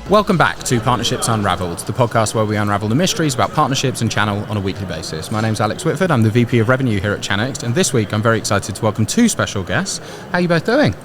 Welcome back to Partnerships Unraveled, the podcast where we unravel the mysteries about partnerships and channel on a weekly basis. My name's Alex Whitford, I'm the VP of Revenue here at Channel, and this week I'm very excited to welcome two special guests. How are you both doing?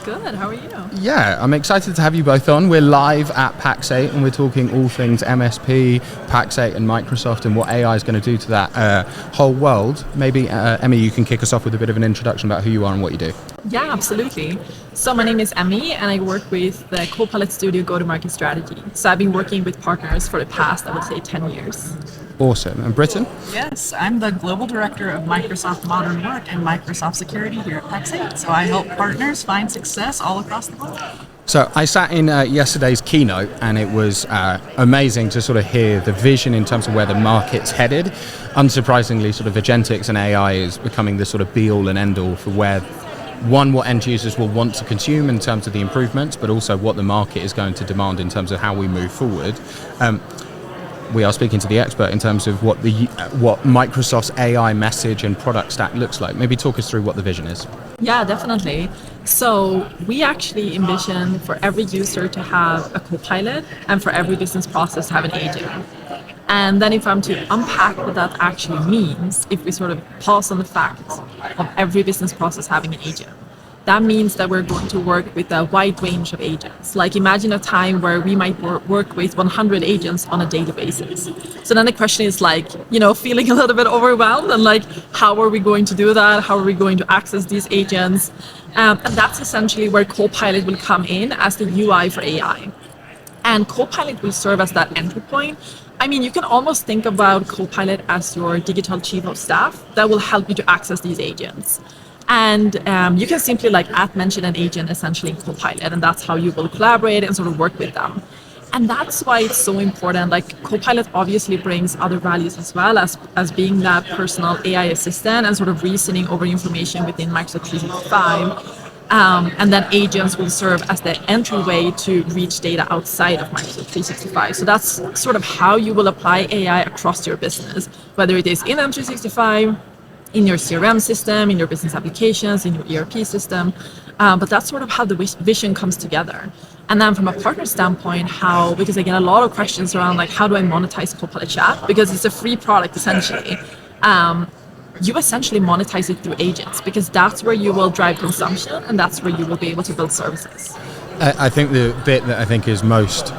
Good, how are you? Yeah, I'm excited to have you both on. We're live at Pax8 and we're talking all things MSP, Pax8 and Microsoft and what AI is going to do to that whole world. Maybe, Emmy, you can kick us off with a bit of an introduction about who you are and what you do. Yeah, absolutely. So my name is Emmy and I work with the Copilot Studio go-to-market strategy. So I've been working with partners for the past, I would say, 10 years. Awesome. And Brittan? Yes, I'm the Global Director of Microsoft Modern Work and Microsoft Security here at Pax8. So I help partners find success all across the globe. So I sat in yesterday's keynote and it was amazing to sort of hear the vision in terms of where the market's headed. Unsurprisingly, sort of agentics and AI is becoming the sort of be-all and end-all for where, one, what end users will want to consume in terms of the improvements, but also what the market is going to demand in terms of how we move forward. We are speaking to the expert in terms of what Microsoft's AI message and product stack looks like. Maybe talk us through what the vision is. Yeah, definitely. So we actually envision for every user to have a Copilot and for every business process to have an agent. And then if I'm to unpack what that actually means, if we sort of pause on the fact of every business process having an agent, that means that we're going to work with a wide range of agents. Like imagine a time where we might work with 100 agents on a daily basis. So then the question is like, feeling a little bit overwhelmed and like, how are we going to do that? How are we going to access these agents? And that's essentially where Copilot will come in as the UI for AI. And Copilot will serve as that entry point. I mean, you can almost think about Copilot as your digital chief of staff that will help you to access these agents. And you can simply mention an agent essentially in Copilot, and that's how you will collaborate and sort of work with them. And that's why it's so important. Like Copilot obviously brings other values as well as being that personal AI assistant and sort of reasoning over information within Microsoft 365. And then agents will serve as the entryway to reach data outside of Microsoft 365. So that's sort of how you will apply AI across your business, whether it is in M365, in your CRM system, in your business applications, in your ERP system. But that's sort of how the vision comes together. And then from a partner standpoint, because I get a lot of questions around how do I monetize Copilot Chat? Because it's a free product essentially. You essentially monetize it through agents because that's where you will drive consumption and that's where you will be able to build services. I think the bit that I think is most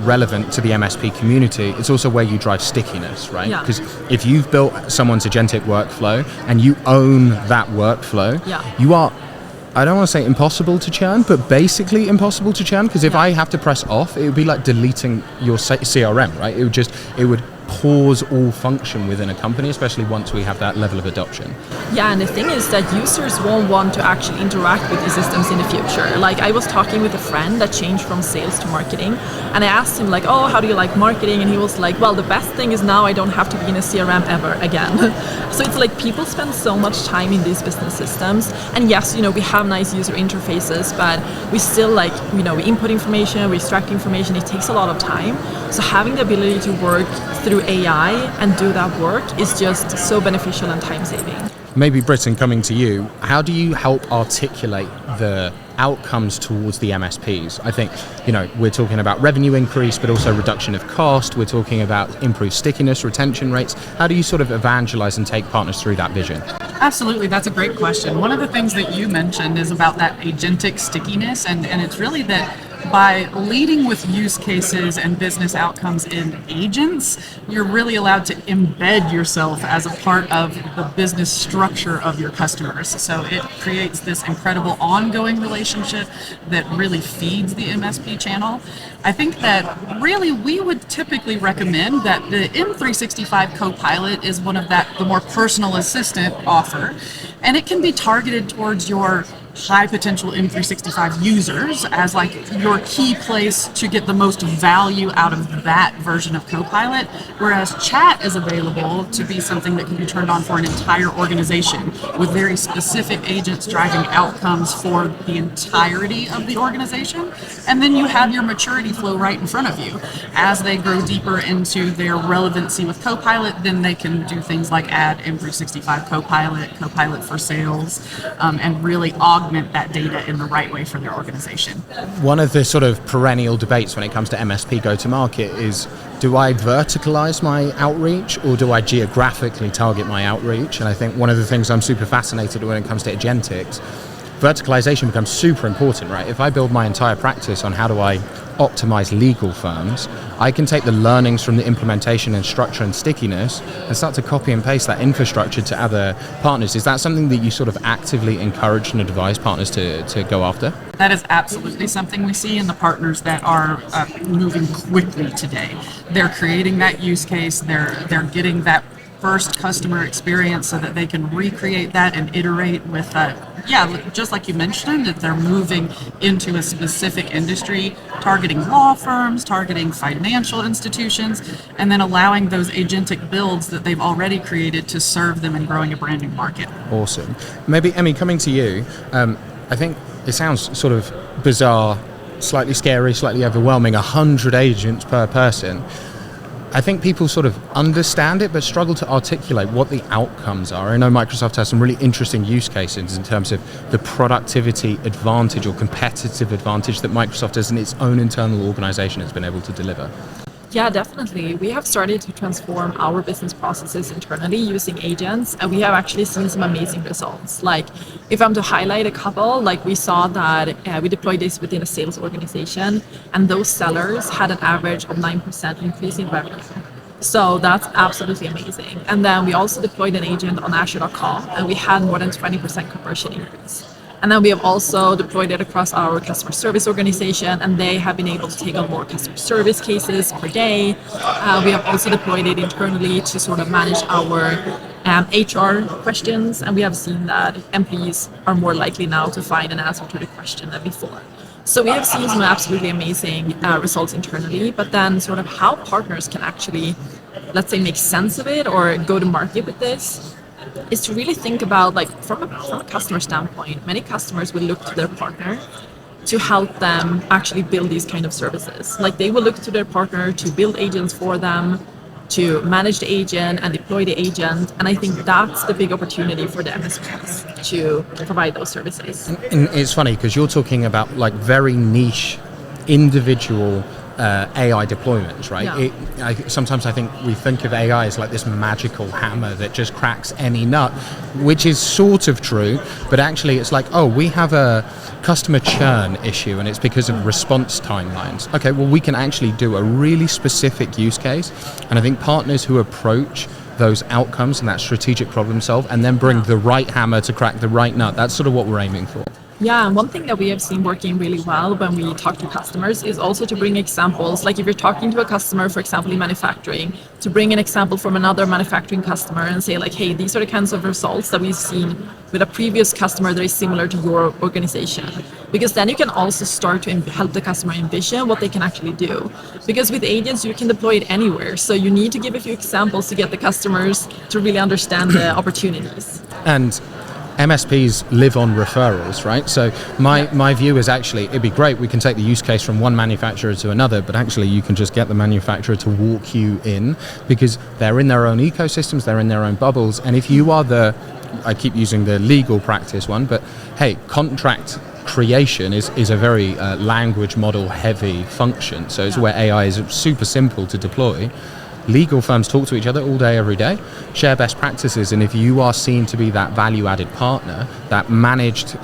relevant to the MSP community, it's also where you drive stickiness, right? Because if you've built someone's agentic workflow and you own that workflow, you are, I don't want to say impossible to churn, but basically impossible to churn, because if I have to press off, it would be like deleting your CRM, right? It would pause all function within a company, especially once we have that level of adoption. Yeah, and the thing is that users won't want to actually interact with these systems in the future. Like I was talking with a friend that changed from sales to marketing, and I asked him how do you like marketing? And he was like, well, the best thing is now I don't have to be in a CRM ever again. So it's like people spend so much time in these business systems, and yes, we have nice user interfaces, but we still we input information, we extract information, it takes a lot of time. So having the ability to work through AI and do that work is just so beneficial and time-saving. Maybe Brittan, coming to you, how do you help articulate the outcomes towards the MSPs? I think, we're talking about revenue increase, but also reduction of cost. We're talking about improved stickiness, retention rates. How do you sort of evangelize and take partners through that vision? Absolutely, that's a great question. One of the things that you mentioned is about that agentic stickiness, and it's really that by leading with use cases and business outcomes in agents, you're really allowed to embed yourself as a part of the business structure of your customers. So it creates this incredible ongoing relationship that really feeds the MSP channel. I think that really we would typically recommend that the M365 Copilot is one of the more personal assistant offer, and it can be targeted towards your high potential M365 users as your key place to get the most value out of that version of Copilot, whereas chat is available to be something that can be turned on for an entire organization with very specific agents driving outcomes for the entirety of the organization. And then you have your maturity flow right in front of you. As they grow deeper into their relevancy with Copilot, then they can do things like add M365 Copilot, Copilot for sales, and really augment segment that data in the right way for their organization. One of the sort of perennial debates when it comes to MSP go-to-market is, do I verticalize my outreach or do I geographically target my outreach? And I think one of the things I'm super fascinated when it comes to agentics, verticalization becomes super important, right? If I build my entire practice on how do I optimize legal firms, I can take the learnings from the implementation and structure and stickiness and start to copy and paste that infrastructure to other partners. Is that something that you sort of actively encourage and advise partners to go after? That is absolutely something we see in the partners that are moving quickly today. They're creating that use case, they're getting that first customer experience so that they can recreate that and iterate with just like you mentioned, that they're moving into a specific industry, targeting law firms, targeting financial institutions, and then allowing those agentic builds that they've already created to serve them in growing a brand new market. Awesome. Maybe, Emmy, coming to you, I think it sounds sort of bizarre, slightly scary, slightly overwhelming, 100 agents per person. I think people sort of understand it but struggle to articulate what the outcomes are. I know Microsoft has some really interesting use cases in terms of the productivity advantage or competitive advantage that Microsoft has in its own internal organization has been able to deliver. Yeah, definitely. We have started to transform our business processes internally using agents, and we have actually seen some amazing results. Like, if I'm to highlight a couple, like we saw that we deployed this within a sales organization, and those sellers had an average of 9% increase in revenue. So that's absolutely amazing. And then we also deployed an agent on Azure.com, and we had more than 20% conversion increase. And then we have also deployed it across our customer service organization, and they have been able to take on more customer service cases per day. We have also deployed it internally to sort of manage our HR questions, and we have seen that employees are more likely now to find an answer to the question than before. So we have seen some absolutely amazing results internally, but then sort of how partners can actually, let's say, make sense of it or go to market with this is to really think about, like, from a customer standpoint, many customers will look to their partner to help them actually build these kind of services. Like, they will look to their partner to build agents for them, to manage the agent and deploy the agent. And I think that's the big opportunity for the MSPs to provide those services. And it's funny because you're talking about like very niche individual AI deployments, right? Yeah. Sometimes I think we think of AI as like this magical hammer that just cracks any nut, which is sort of true, but actually it's like, oh, we have a customer churn issue and it's because of response timelines. Okay, well, we can actually do a really specific use case, and I think partners who approach those outcomes and that strategic problem solve and then bring the right hammer to crack the right nut, that's sort of what we're aiming for. Yeah, and one thing that we have seen working really well when we talk to customers is also to bring examples. Like, if you're talking to a customer, for example, in manufacturing, to bring an example from another manufacturing customer and say, like, hey, these are the kinds of results that we've seen with a previous customer that is similar to your organization. Because then you can also start to help the customer envision what they can actually do. Because with agents, you can deploy it anywhere. So you need to give a few examples to get the customers to really understand the opportunities. And MSPs live on referrals, right? So my view is actually it'd be great, we can take the use case from one manufacturer to another, but actually you can just get the manufacturer to walk you in because they're in their own ecosystems, they're in their own bubbles. And if you are I keep using the legal practice one, but hey, contract creation is a very language model heavy function. So it's where AI is super simple to deploy. Legal firms talk to each other all day, every day, share best practices, and if you are seen to be that value-added partner, that managed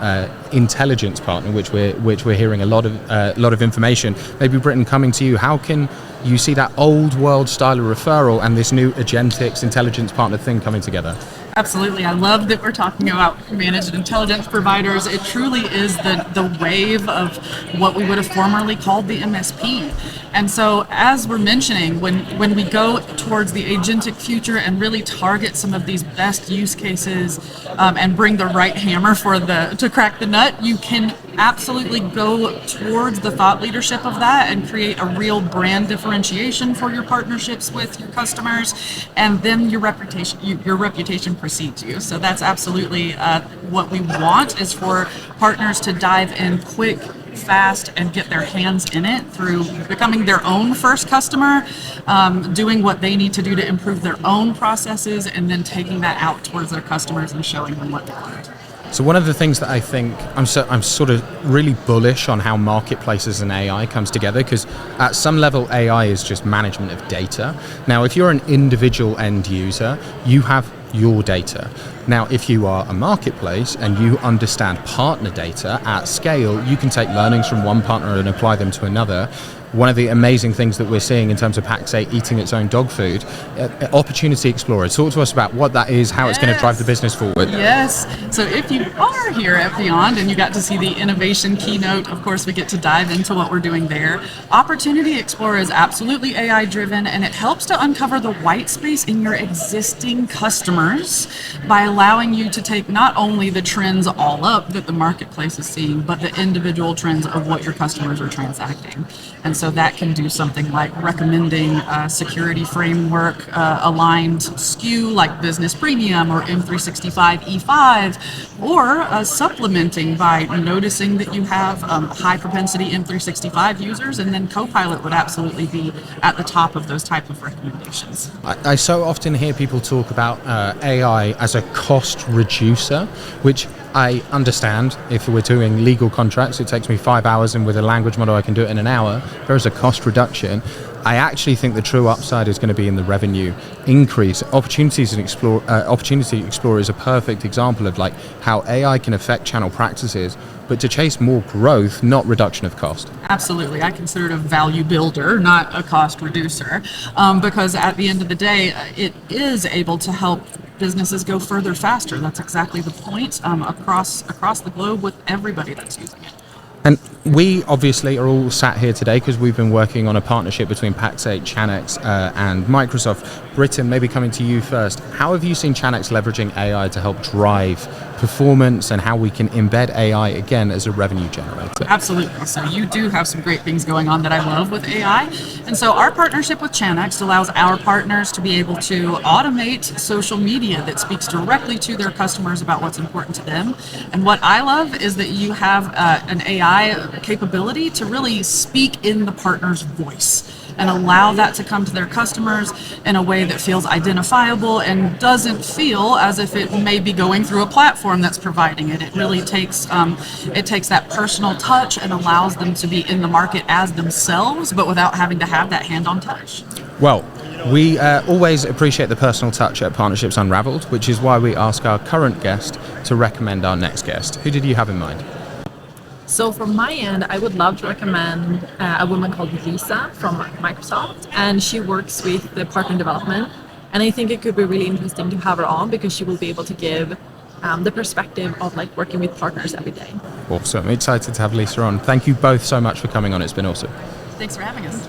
intelligence partner, which we're hearing a lot of information. Maybe Brittan, coming to you, how can you see that old world style of referral and this new agentics intelligence partner thing coming together? Absolutely. I love that we're talking about managed intelligence providers. It truly is the wave of what we would have formerly called the MSP. And so, as we're mentioning, when we go towards the agentic future and really target some of these best use cases and bring the right hammer to crack the nut, you can absolutely go towards the thought leadership of that and create a real brand differentiation for your partnerships with your customers, and then your reputation precedes you. So that's absolutely what we want, is for partners to dive in quick, fast, and get their hands in it through becoming their own first customer, doing what they need to do to improve their own processes, and then taking that out towards their customers and showing them what they want. So one of the things that I think I'm sort of really bullish on how marketplaces and AI comes together, because at some level AI is just management of data. Now, if you're an individual end user, you have your data. Now, if you are a marketplace and you understand partner data at scale, you can take learnings from one partner and apply them to another. One of the amazing things that we're seeing in terms of Pax8 eating its own dog food, Opportunity Explorer. Talk to us about what that is, how it's going to drive the business forward. Yes. So if you are here at Beyond and you got to see the innovation keynote, of course, we get to dive into what we're doing there. Opportunity Explorer is absolutely AI driven, and it helps to uncover the white space in your existing customers by allowing you to take not only the trends all up that the marketplace is seeing, but the individual trends of what your customers are transacting. And so that can do something like recommending a security framework aligned SKU like Business Premium or M365 E5, or supplementing by noticing that you have high propensity M365 users, and then Copilot would absolutely be at the top of those type of recommendations. I so often hear people talk about AI as a cost reducer, which I understand. If we're doing legal contracts, it takes me 5 hours, and with a language model I can do it in an hour. There is a cost reduction. I actually think the true upside is going to be in the revenue increase. Opportunity Explorer is a perfect example of like how AI can affect channel practices, but to chase more growth, not reduction of cost. Absolutely. I consider it a value builder, not a cost reducer, because at the end of the day, it is able to help businesses go further faster. That's exactly the point across the globe with everybody that's using it. And we obviously are all sat here today because we've been working on a partnership between Pax8, Chanex, and Microsoft. Brittan, maybe coming to you first. How have you seen Chanex leveraging AI to help drive performance, and how we can embed AI again as a revenue generator? Absolutely. So you do have some great things going on that I love with AI. And so our partnership with Chanex allows our partners to be able to automate social media that speaks directly to their customers about what's important to them. And what I love is that you have an AI capability to really speak in the partner's voice and allow that to come to their customers in a way that feels identifiable and doesn't feel as if it may be going through a platform that's providing it. It really takes that personal touch and allows them to be in the market as themselves, but without having to have that hand-on touch. Well, we always appreciate the personal touch at Partnerships Unraveled, which is why we ask our current guest to recommend our next guest. Who did you have in mind? So from my end, I would love to recommend a woman called Lisa from Microsoft, and she works with the partner development. And I think it could be really interesting to have her on because she will be able to give the perspective of like working with partners every day. Awesome. I'm excited to have Lisa on. Thank you both so much for coming on. It's been awesome. Thanks for having us.